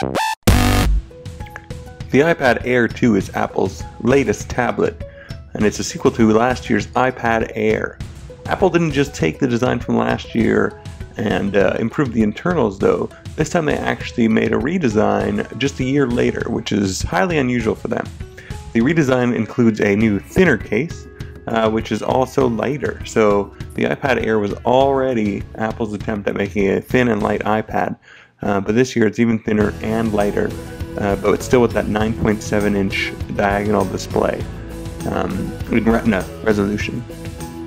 The iPad Air 2 is Apple's latest tablet, and it's a sequel to last year's iPad Air. Apple didn't just take the design from last year and improve the internals though. This time they actually made a redesign just a year later, which is highly unusual for them. The redesign includes a new thinner case, which is also lighter. So the iPad Air was already Apple's attempt at making a thin and light iPad, but this year it's even thinner and lighter, but it's still with that 9.7-inch diagonal display in Retina resolution.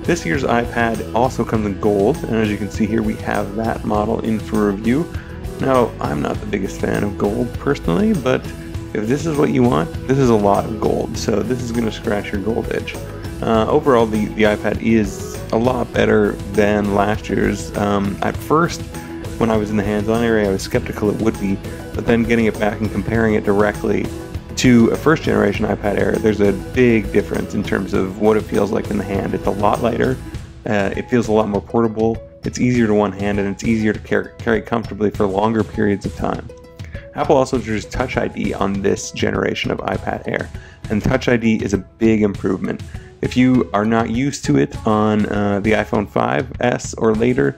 This year's iPad also comes in gold, and as you can see here, we have that model in for review. Now, I'm not the biggest fan of gold personally, but if this is what you want, this is a lot of gold, so this is going to scratch your gold edge. Overall, the iPad is a lot better than last year's. At first, when I was in the hands-on area, I was skeptical it would be, but then getting it back and comparing it directly to a first-generation iPad Air, there's a big difference in terms of what it feels like in the hand. It's a lot lighter, it feels a lot more portable, it's easier to one-hand, and it's easier to carry comfortably for longer periods of time. Apple also introduced Touch ID on this generation of iPad Air, and Touch ID is a big improvement. If you are not used to it on the iPhone 5S or later,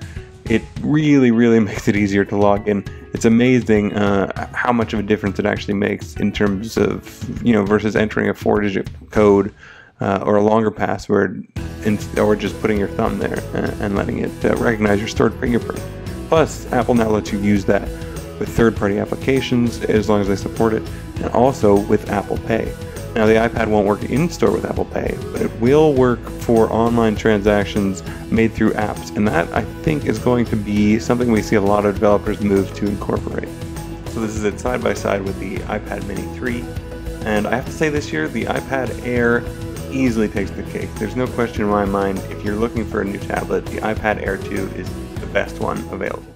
it really makes it easier to log in. It's amazing how much of a difference it actually makes in terms of, versus entering a 4-digit code or a longer password, or just putting your thumb there and letting it recognize your stored fingerprint. Plus, Apple now lets you use that with third-party applications as long as they support it, and also with Apple Pay. Now, the iPad won't work in-store with Apple Pay, but it will work for online transactions made through apps, and that, I think, is going to be something we see a lot of developers move to incorporate. So this is it side by side with the iPad Mini 3, and I have to say this year, the iPad Air easily takes the cake. There's no question in my mind, if you're looking for a new tablet, the iPad Air 2 is the best one available.